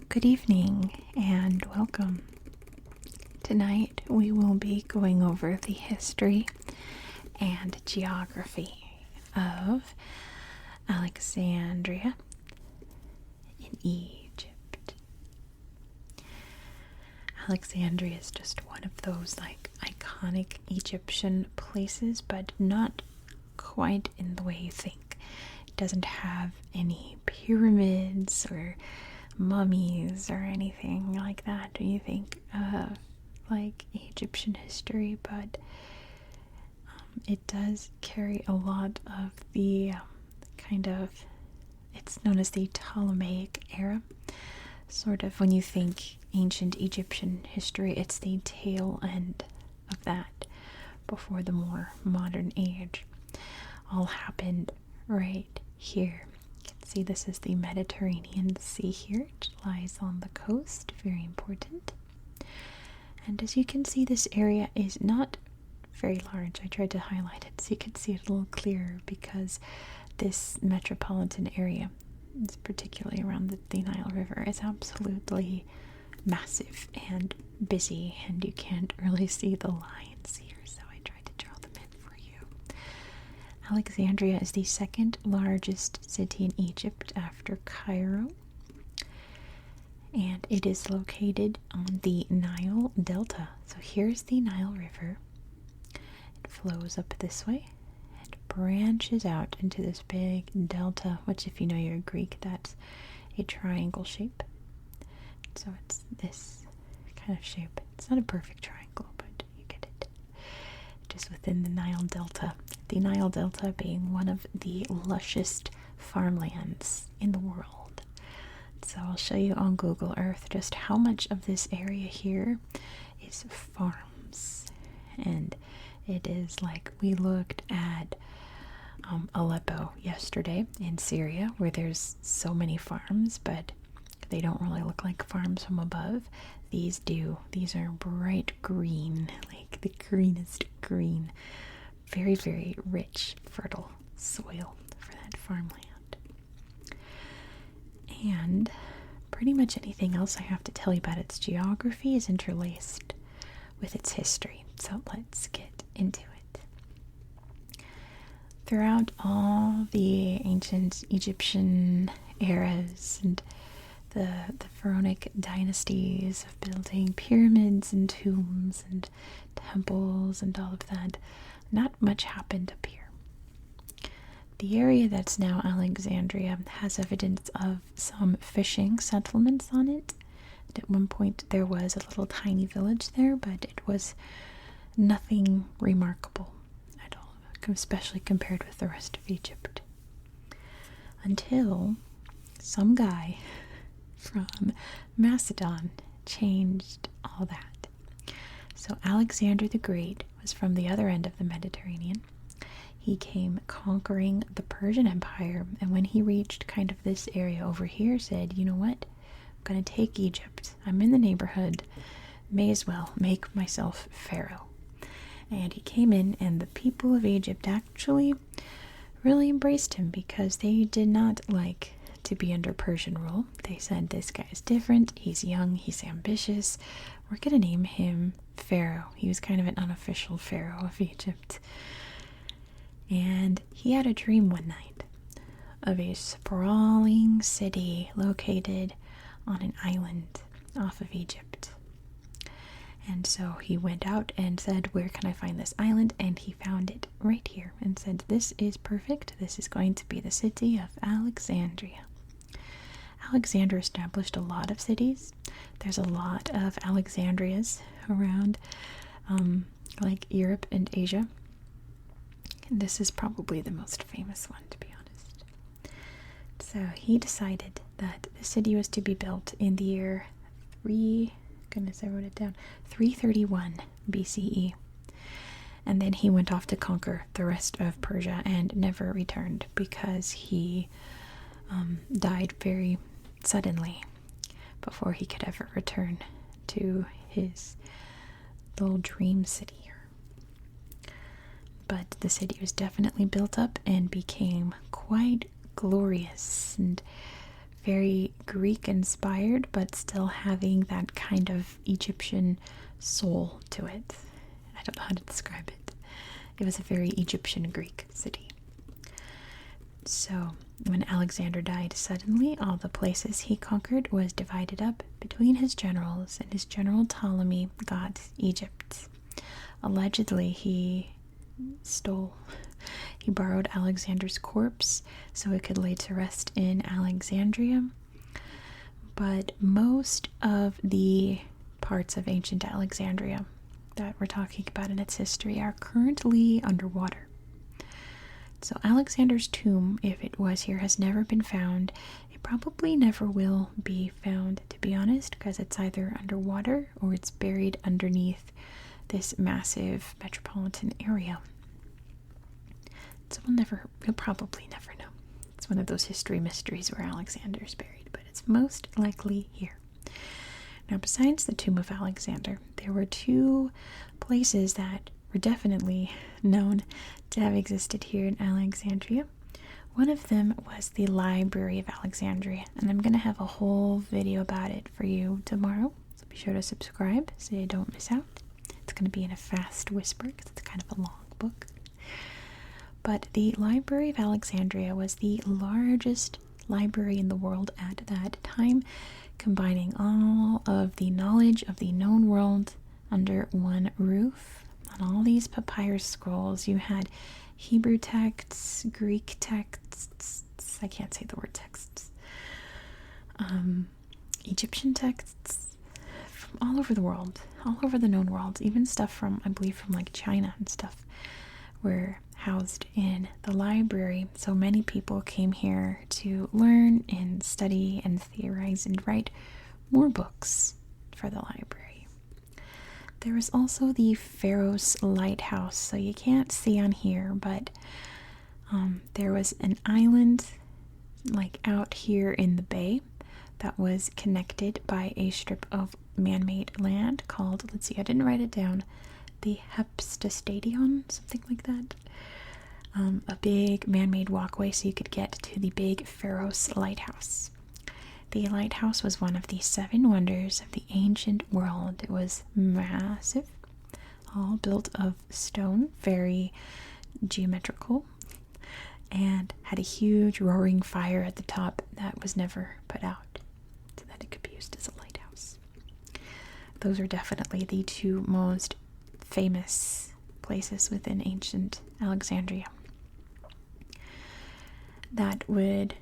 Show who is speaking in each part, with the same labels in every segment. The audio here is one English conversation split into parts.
Speaker 1: Good evening and welcome. Tonight we will be going over the history and geography of Alexandria in Egypt. Alexandria is just one of those iconic Egyptian places, but not quite in the way you think. It doesn't have any pyramids or mummies or anything like that when you think of Egyptian history, but it does carry a lot of the it's known as the Ptolemaic era. Sort of when you think ancient Egyptian history, it's the tail end of that before the more modern age. All happened right here. See, this is the Mediterranean Sea here. It lies on the coast, very important. And as you can see, this area is not very large. I tried to highlight it so you can see it a little clearer, because this metropolitan area, particularly around the Nile River, is absolutely massive and busy, and you can't really see the lines here, so I tried to draw them in for you. Alexandria is the second largest city in Egypt after Cairo, and it is located on the Nile Delta. So here's the Nile River. It flows up this way and branches out into this big delta, which, if you know your Greek, that's a triangle shape. So it's this kind of shape. It's not a perfect triangle, but you get it. Just within the Nile Delta. The Nile Delta being one of the lushest farmlands in the world. So I'll show you on Google Earth just how much of this area here is farms. And it is we looked at Aleppo yesterday in Syria, where there's so many farms, but they don't really look like farms from above. These do. These are bright green, like the greenest green. Very, very rich, fertile soil for that farmland. And pretty much anything else I have to tell you about its geography is interlaced with its history. So let's get into it. Throughout all the ancient Egyptian eras and the pharaonic dynasties of building pyramids and tombs and temples and all of that, not much happened up here. The area that's now Alexandria has evidence of some fishing settlements on it. And at one point there was a little tiny village there, but it was nothing remarkable at all, especially compared with the rest of Egypt. Until some guy from Macedon changed all that. So Alexander the Great was from the other end of the Mediterranean. He came conquering the Persian Empire, and when he reached kind of this area over here, said, you know what, I'm going to take Egypt. I'm in the neighborhood. May as well make myself pharaoh. And he came in, and the people of Egypt actually really embraced him, because they did not like to be under Persian rule. They said, this guy is different, he's young, he's ambitious, we're going to name him Pharaoh. He was kind of an unofficial pharaoh of Egypt. And he had a dream one night of a sprawling city located on an island off of Egypt. And so he went out and said, where can I find this island? And he found it right here and said, this is perfect. This is going to be the city of Alexandria. Alexander established a lot of cities. There's a lot of Alexandrias around Europe and Asia. And this is probably the most famous one, to be honest. So he decided that the city was to be built in the year 331 BCE. And then he went off to conquer the rest of Persia and never returned, because he died very suddenly before he could ever return to his little dream city. But the city was definitely built up and became quite glorious and very Greek inspired, but still having that kind of Egyptian soul to it. I don't know how to describe it. It was a very Egyptian Greek city. So when Alexander died suddenly, all the places he conquered was divided up between his generals, and his general Ptolemy got Egypt. Allegedly, he borrowed Alexander's corpse so it could lay to rest in Alexandria. But most of the parts of ancient Alexandria that we're talking about in its history are currently underwater. So Alexander's tomb, if it was here, has never been found. It probably never will be found, to be honest, because it's either underwater or it's buried underneath this massive metropolitan area. So we'll probably never know. It's one of those history mysteries where Alexander's buried, but it's most likely here. Now, besides the tomb of Alexander, there were two places that were definitely known to have existed here in Alexandria. One of them was the Library of Alexandria, and I'm going to have a whole video about it for you tomorrow, so be sure to subscribe so you don't miss out. It's going to be in a fast whisper because it's kind of a long book. But the Library of Alexandria was the largest library in the world at that time, combining all of the knowledge of the known world under one roof. On all these papyrus scrolls, you had Hebrew texts, Greek texts, I can't say the word texts, Egyptian texts, from all over the world, all over the known world, even stuff from, I believe, from like China and stuff, were housed in the library. So many people came here to learn and study and theorize and write more books for the library. There was also the Pharos Lighthouse. So you can't see on here, but there was an island like out here in the bay that was connected by a strip of man-made land called, let's see, I didn't write it down, the Heptastadion, something like that. A big man-made walkway so you could get to the big Pharos Lighthouse. The lighthouse was one of the 7 wonders of the ancient world. It was massive, all built of stone, very geometrical, and had a huge roaring fire at the top that was never put out so that it could be used as a lighthouse. Those are definitely the 2 most famous places within ancient Alexandria. That would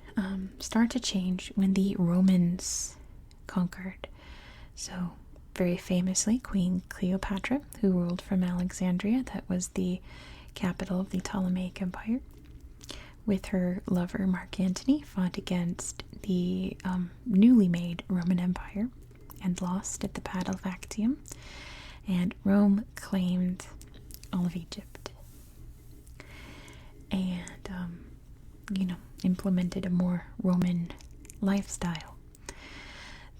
Speaker 1: start to change when the Romans conquered. So, very famously, Queen Cleopatra, who ruled from Alexandria, that was the capital of the Ptolemaic Empire, with her lover Mark Antony, fought against the newly made Roman Empire and lost at the Battle of Actium, and Rome claimed all of Egypt and implemented a more Roman lifestyle.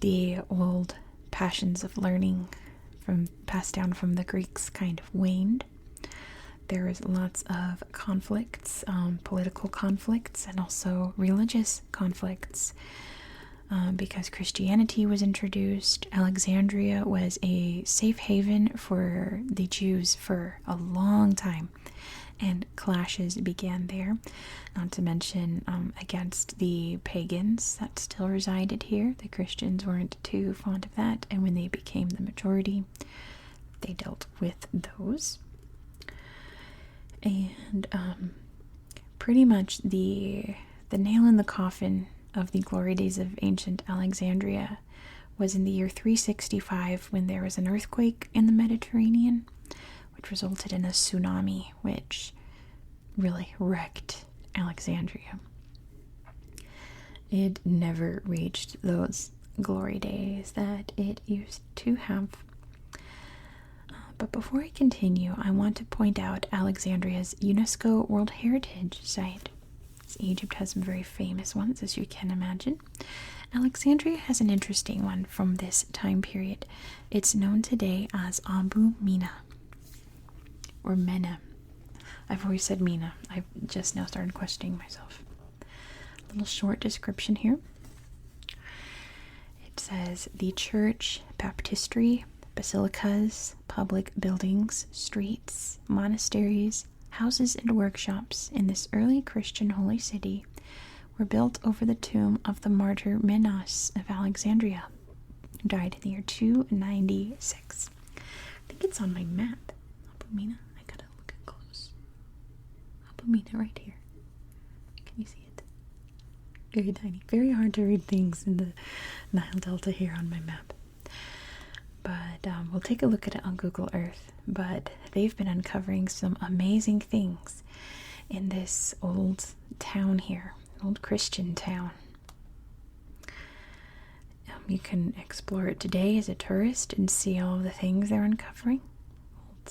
Speaker 1: The old passions of learning passed down from the Greeks kind of waned. There was lots of conflicts, political conflicts, and also religious conflicts. Because Christianity was introduced, Alexandria was a safe haven for the Jews for a long time, and clashes began there, not to mention against the pagans that still resided here. The Christians weren't too fond of that, and when they became the majority, they dealt with those. And pretty much the nail in the coffin of the glory days of ancient Alexandria was in the year 365 when there was an earthquake in the Mediterranean, which resulted in a tsunami, which really wrecked Alexandria. It never reached those glory days that it used to have. But before I continue, I want to point out Alexandria's UNESCO World Heritage Site. Egypt has some very famous ones, as you can imagine. Alexandria has an interesting one from this time period. It's known today as Abu Mina, or Mena. I've always said Mina. I've just now started questioning myself. A little short description here. It says the church, baptistry, basilicas, public buildings, streets, monasteries, houses, and workshops in this early Christian holy city were built over the tomb of the martyr Minos of Alexandria, who died in the year 296. I think it's on my map. Alpamina. I gotta look at close. Alpamina right here. Can you see it? Very tiny. Very hard to read things in the Nile Delta here on my map. But we'll take a look at it on Google Earth. But they've been uncovering some amazing things in this old town here, old Christian town. You can explore it today as a tourist and see all of the things they're uncovering.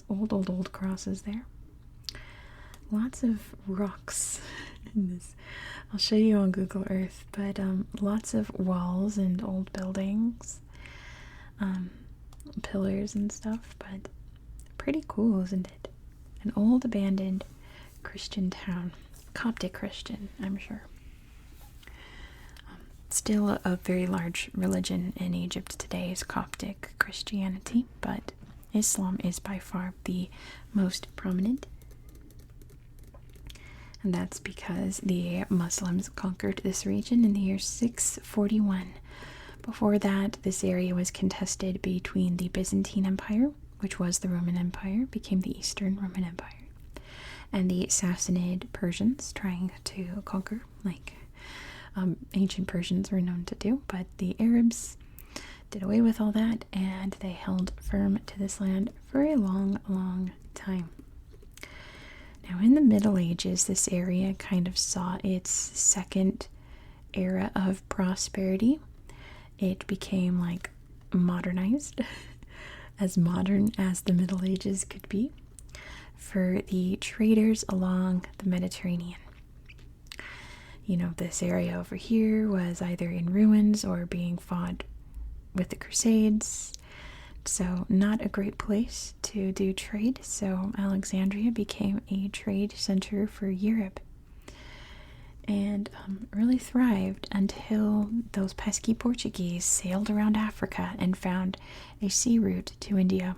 Speaker 1: Old crosses there. Lots of rocks in this. I'll show you on Google Earth, but lots of walls and old buildings. Pillars and stuff, but pretty cool, isn't it? An old abandoned Christian town. Coptic Christian, I'm sure. Still a very large religion in Egypt today is Coptic Christianity, but Islam is by far the most prominent. And that's because the Muslims conquered this region in the year 641. Before that, this area was contested between the Byzantine Empire, which was the Roman Empire, became the Eastern Roman Empire, and the Sassanid Persians, trying to conquer, like ancient Persians were known to do. But the Arabs did away with all that, and they held firm to this land for a long, long time. Now, in the Middle Ages, this area kind of saw its second era of prosperity. It became like modernized, as modern as the Middle Ages could be, for the traders along the Mediterranean. You know, this area over here was either in ruins or being fought with the Crusades, so not a great place to do trade. So Alexandria became a trade center for Europe, and really thrived until those pesky Portuguese sailed around Africa and found a sea route to India.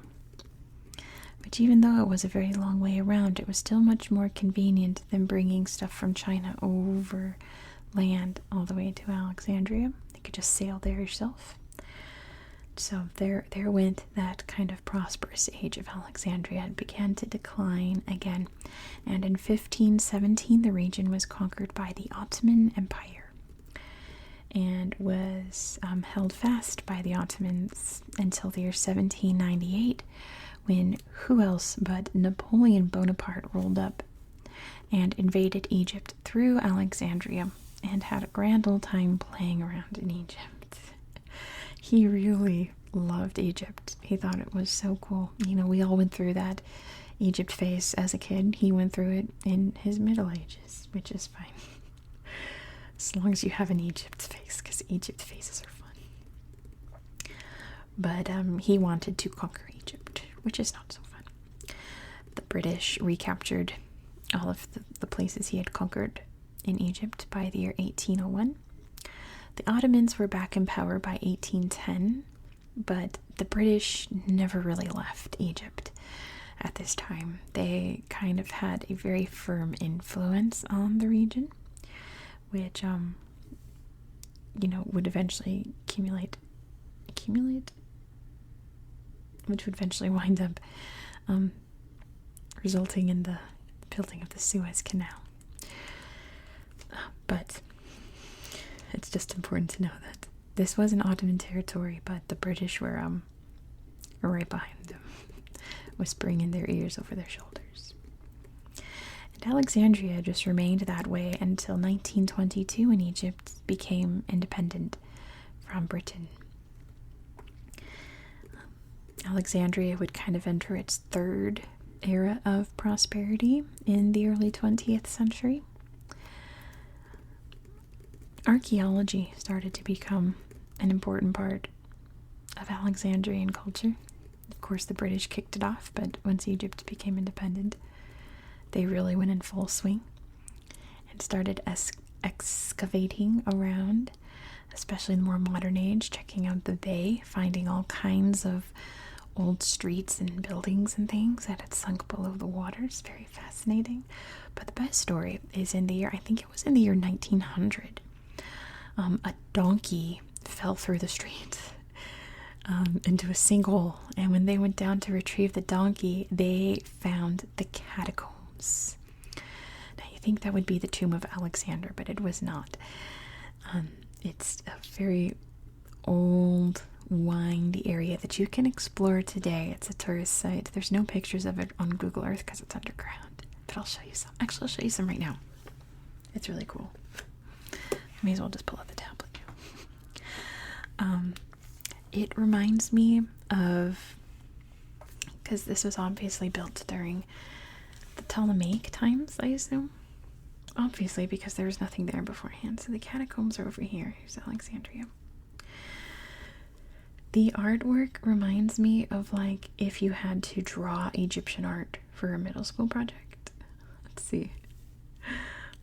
Speaker 1: Which, even though it was a very long way around, it was still much more convenient than bringing stuff from China over land all the way to Alexandria. You could just sail there yourself. So there went that kind of prosperous age of Alexandria. It began to decline again. And in 1517, the region was conquered by the Ottoman Empire and was held fast by the Ottomans until the year 1798, when who else but Napoleon Bonaparte rolled up and invaded Egypt through Alexandria and had a grand old time playing around in Egypt. He really loved Egypt. He thought it was so cool. You know, we all went through that Egypt phase as a kid. He went through it in his Middle Ages, which is fine. As long as you have an Egypt phase, because Egypt phases are fun. But he wanted to conquer Egypt, which is not so fun. The British recaptured all of the places he had conquered in Egypt by the year 1801. The Ottomans were back in power by 1810, but the British never really left Egypt at this time. They kind of had a very firm influence on the region, which, would eventually which would eventually wind up resulting in the building of the Suez Canal. But it's just important to know that this was an Ottoman territory, but the British were right behind them, whispering in their ears over their shoulders. And Alexandria just remained that way until 1922, when Egypt became independent from Britain. Alexandria would kind of enter its third era of prosperity in the early 20th century. Archaeology started to become an important part of Alexandrian culture. Of course, the British kicked it off, but once Egypt became independent, they really went in full swing and started excavating around especially in the more modern age, checking out the bay, finding all kinds of old streets and buildings and things that had sunk below the water. It's very fascinating. But the best story is in the year, I think it was in the year 1900. A donkey fell through the street into a sinkhole, and when they went down to retrieve the donkey, they found the catacombs. Now you think that would be the tomb of Alexander, but it was not. It's a very old, windy area that you can explore today. It's a tourist site. There's no pictures of it on Google Earth because it's underground, but I'll show you some. Actually, I'll show you some right now. It's really cool. I may as well just pull out the tablet. It reminds me of, because this was obviously built during the Ptolemaic times, I assume. Obviously, because there was nothing there beforehand. So the catacombs are over here. Here's Alexandria. The artwork reminds me of like if you had to draw Egyptian art for a middle school project. Let's see.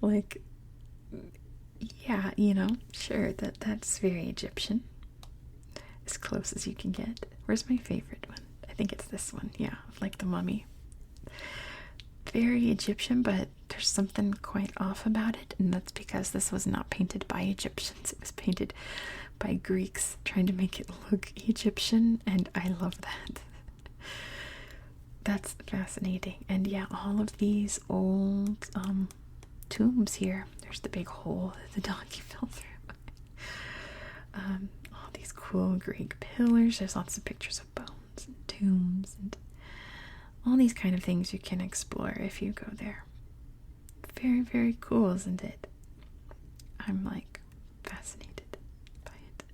Speaker 1: Like, yeah, you know, sure, that's very Egyptian. As close as you can get. Where's my favorite one? I think it's this one. Yeah, like the mummy. Very Egyptian, but there's something quite off about it, and that's because this was not painted by Egyptians. It was painted by Greeks trying to make it look Egyptian, and I love that. That's fascinating. And yeah, all of these old tombs here. There's the big hole that the donkey fell through. All these cool Greek pillars. There's lots of pictures of bones and tombs and all these kind of things you can explore if you go there. Very, very cool, isn't it? I'm like fascinated by it.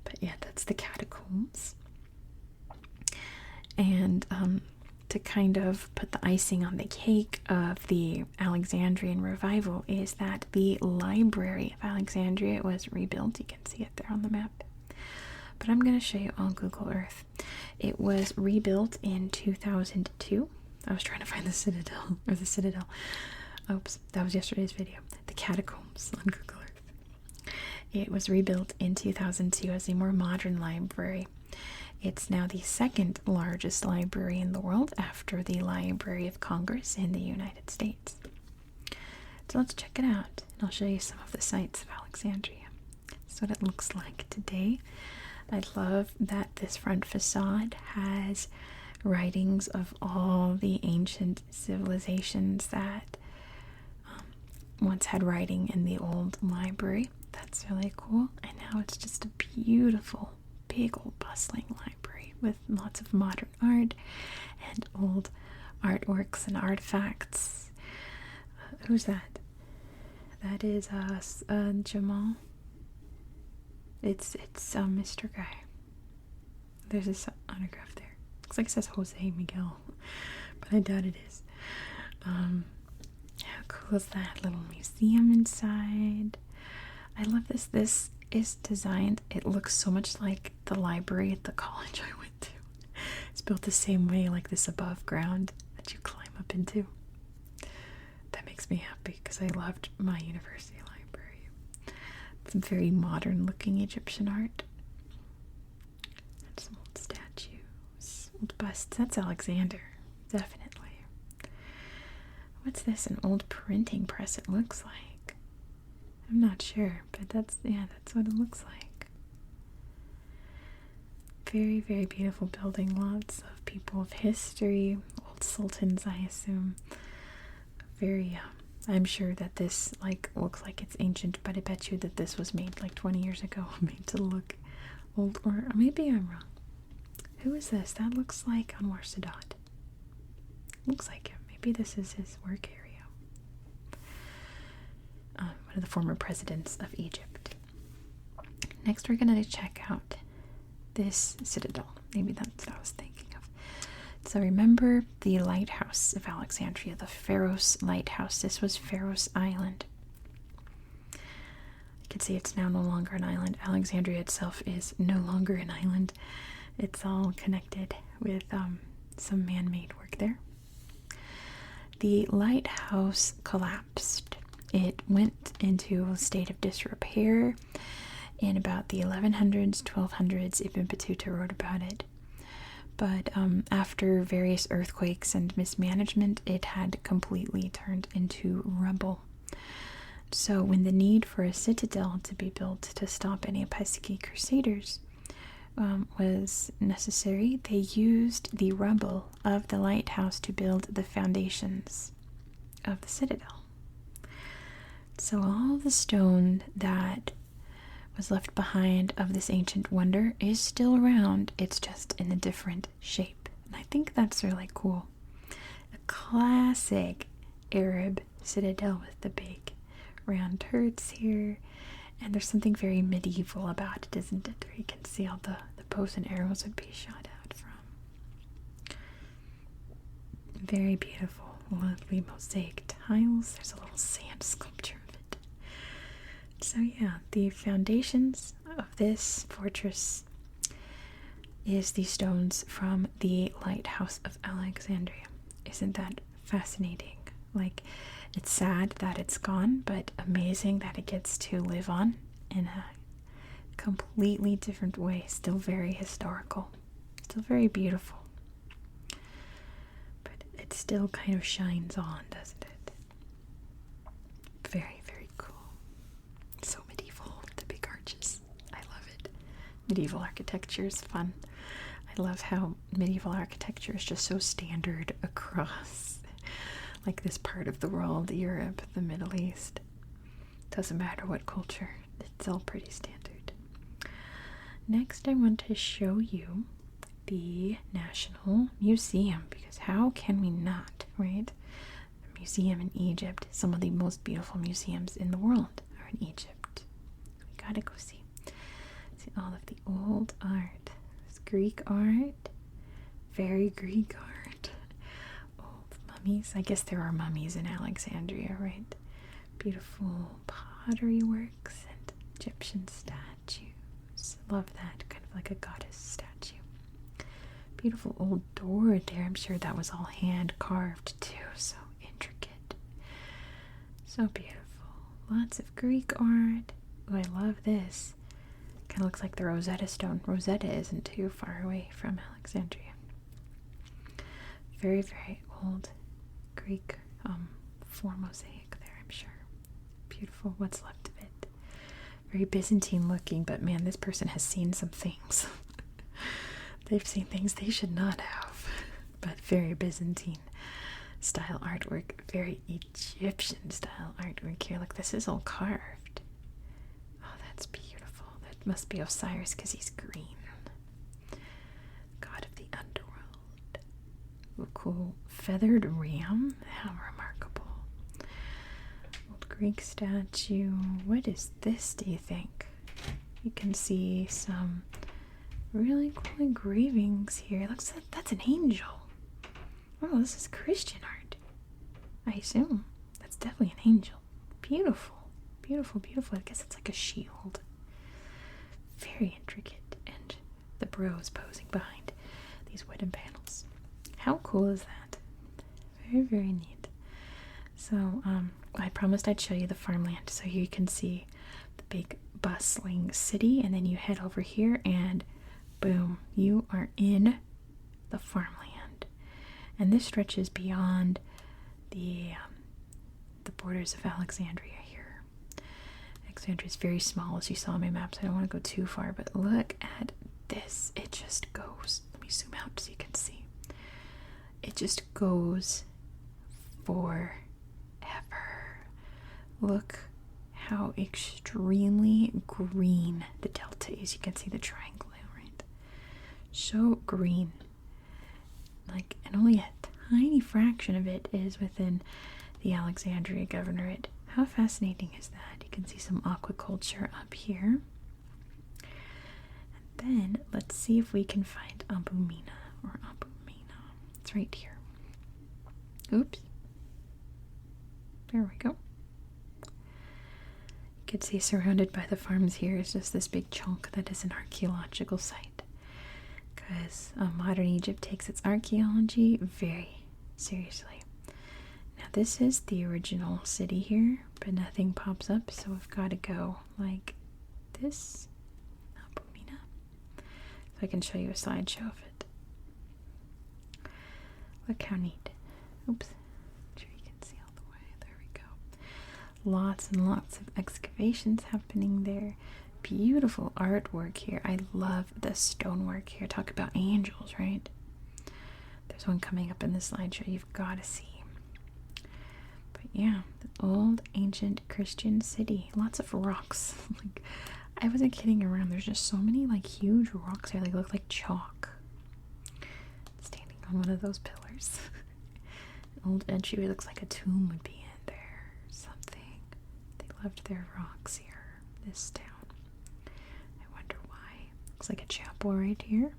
Speaker 1: But yeah, that's the catacombs. And to kind of put the icing on the cake of the Alexandrian revival is that the library of Alexandria was rebuilt. You can see it there on the map. But I'm going to show you on Google Earth. It was rebuilt in 2002. I was trying to find the citadel, or the citadel. Oops, that was yesterday's video. The catacombs on Google Earth. It was rebuilt in 2002 as a more modern library. It's now the second largest library in the world after the Library of Congress in the United States. So let's check it out, and I'll show you some of the sights of Alexandria. That's what it looks like today. I love that this front facade has writings of all the ancient civilizations that once had writing in the old library. That's really cool. And now it's just a beautiful, big old bustling library with lots of modern art and old artworks and artifacts. Who's that? That is Jamal. It's Mr. Guy. There's this autograph there. Looks like it says Jose Miguel, but I doubt it is. How cool is that little museum inside? I love this. This is designed, it looks so much like the library at the college I went to. It's built the same way, like this above ground that you climb up into. That makes me happy because I loved my university library. Some very modern looking Egyptian art. And some old statues, old busts. That's Alexander, definitely. What's this? An old printing press, it looks like. I'm not sure, but that's what it looks like. Very, very beautiful building. Lots of people of history, old sultans, I assume. Very, I'm sure that this looks like it's ancient, but I bet you that this was made like 20 years ago, made to look old, or maybe I'm wrong. Who is this? That looks like Anwar Sadat. Looks like him. Maybe this is his work area. One of the former presidents of Egypt. Next, we're going to check out this citadel. Maybe that's what I was thinking of. So remember the lighthouse of Alexandria, the Pharos lighthouse. This was Pharos Island. You can see it's now no longer an island. Alexandria itself is no longer an island. It's all connected with some man-made work there. The lighthouse collapsed. It went into a state of disrepair in about the 1100s, 1200s. Ibn Battuta wrote about it. But after various earthquakes and mismanagement, it had completely turned into rubble. So when the need for a citadel to be built to stop any Paisiki crusaders was necessary, they used the rubble of the lighthouse to build the foundations of the citadel. So all the stone that was left behind of this ancient wonder is still around. It's just in a different shape. And I think that's really cool. A classic Arab citadel with the big round turrets here. And there's something very medieval about it, isn't it? Where you can see all the bows and arrows would be shot out from. Very beautiful. Lovely mosaic tiles. There's a little sand sculpture of it. So yeah, the foundations of this fortress is the stones from the lighthouse of Alexandria. Isn't that fascinating? Like, it's sad that it's gone, but amazing that it gets to live on in a completely different way. Still very historical, still very beautiful, but it still kind of shines on, doesn't it? Very, very cool. So medieval with the big arches. I love it. Medieval architecture is fun. I love how medieval architecture is just so standard across like this part of the world, Europe, the Middle East. Doesn't matter what culture, it's all pretty standard. Next, I want to show you the National Museum, because how can we not, right? A museum in Egypt. Some of the most beautiful museums in the world are in Egypt. We gotta go see all of the old art. There's Greek art, very Greek art. Old mummies. I guess there are mummies in Alexandria, right? Beautiful pottery works and Egyptian statues. Love that, kind of like a goddess statue. Beautiful old door there. I'm sure that was all hand carved too. So intricate. So beautiful. Lots of Greek art. Oh, I love this. Kind of looks like the Rosetta Stone. Rosetta isn't too far away from Alexandria. Very, very old Greek floor mosaic there, I'm sure. Beautiful. What's left of it. Very Byzantine looking, but man, this person has seen some things. They've seen things they should not have. But very Byzantine style artwork. Very Egyptian style artwork here. Look, this is all carved. Oh, that's beautiful. That must be Osiris because he's green. God of the underworld. Ooh, cool. Feathered ram. How remarkable. Old Greek statue. What is this, do you think? You can see some really cool engravings here. Looks like that's an angel. Oh, this is Christian art. I assume. That's definitely an angel. Beautiful. Beautiful, beautiful. I guess it's like a shield. Very intricate. And the bros posing behind these wooden panels. How cool is that? Very, very neat. So, I promised I'd show you the farmland so you can see the big bustling city, and then you head over here and boom, you are in the farmland. And this stretches beyond the borders of Alexandria here. Alexandria is very small, as you saw on my maps. I don't want to go too far, but look at this. It just goes. Let me zoom out so you can see. It just goes forever. Look how extremely green the delta is. You can see the triangle, right? So green. Like, and only a tiny fraction of it is within the Alexandria Governorate. How fascinating is that? You can see some aquaculture up here. And then let's see if we can find Abu Mina or Abu Mina. It's right here. Oops. There we go. You can see surrounded by the farms here is just this big chunk that is an archaeological site. Because modern Egypt takes its archaeology very seriously. Now this is the original city here, but nothing pops up, so we've got to go like this I can show you a slideshow of it. Look how neat. Oops. Make sure you can see all the way. There we go. Lots and lots of excavations happening there. Beautiful artwork here. I love the stonework here. Talk about angels, right? There's one coming up in the slideshow you've got to see. But yeah, the old ancient Christian city. Lots of rocks. Like, I wasn't kidding around. There's just so many like huge rocks here. They look like chalk. Standing on one of those pillars. An old entry looks like a tomb would be in there or something. They loved their rocks here, this town. I wonder why. Looks like a chapel right here.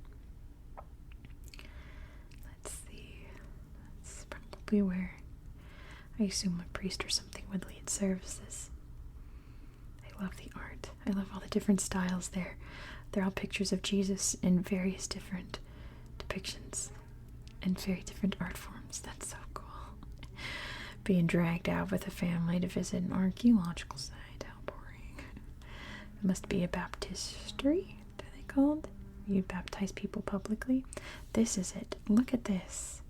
Speaker 1: Let's see. That's probably where I assume a priest or something would lead services. I love the art. I love all the different styles there. They're all pictures of Jesus in various different depictions and very different art forms. That's so cool. Being dragged out with a family to visit an archaeological site. How boring. It must be a baptistry, are they called? You baptize people publicly. This is it. Look at this.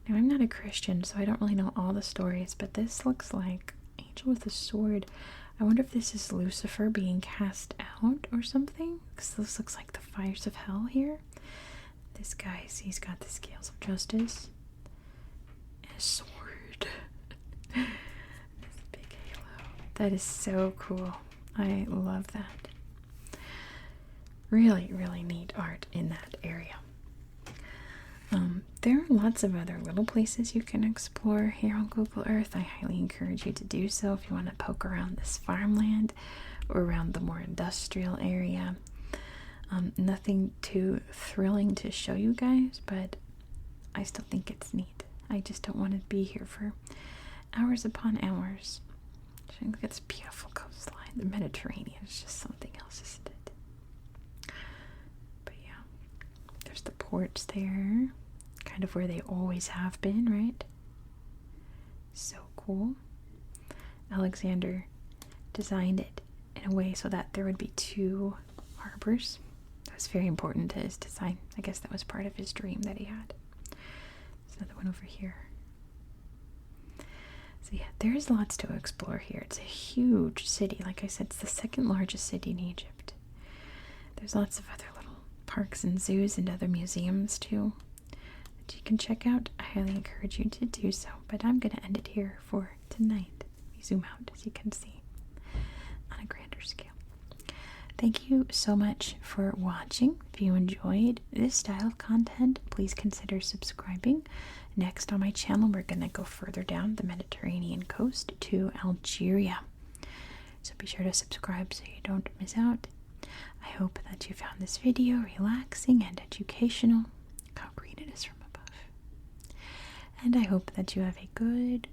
Speaker 1: Now, I'm not a Christian, so I don't really know all the stories, but this looks like angel with a sword. I wonder if this is Lucifer being cast out or something, because this looks like the fires of hell here. This guy, he's got the scales of justice and a sword. This big halo. That is so cool. I love that. Really, really neat art in that area. There are lots of other little places you can explore here on Google Earth. I highly encourage you to do so if you want to poke around this farmland or around the more industrial area. Nothing too thrilling to show you guys, but I still think it's neat. I just don't want to be here for hours upon hours. Look at this beautiful coastline. The Mediterranean is just something else, isn't it? But yeah, there's the ports there. Kind of where they always have been, right? So cool. Alexander designed it in a way so that there would be two harbors. That was very important to his design. I guess that was part of his dream that he had. There's another one over here. So yeah, there's lots to explore here. It's a huge city. Like I said, it's the second largest city in Egypt. There's lots of other little parks and zoos and other museums too that you can check out. I highly encourage you to do so. But I'm going to end it here for tonight. We zoom out, as you can see, on a grander scale. Thank you so much for watching. If you enjoyed this style of content, please consider subscribing. Next on my channel, we're going to go further down the Mediterranean coast to Algeria. So be sure to subscribe so you don't miss out. I hope that you found this video relaxing and educational. Look how green it is from above. And I hope that you have a good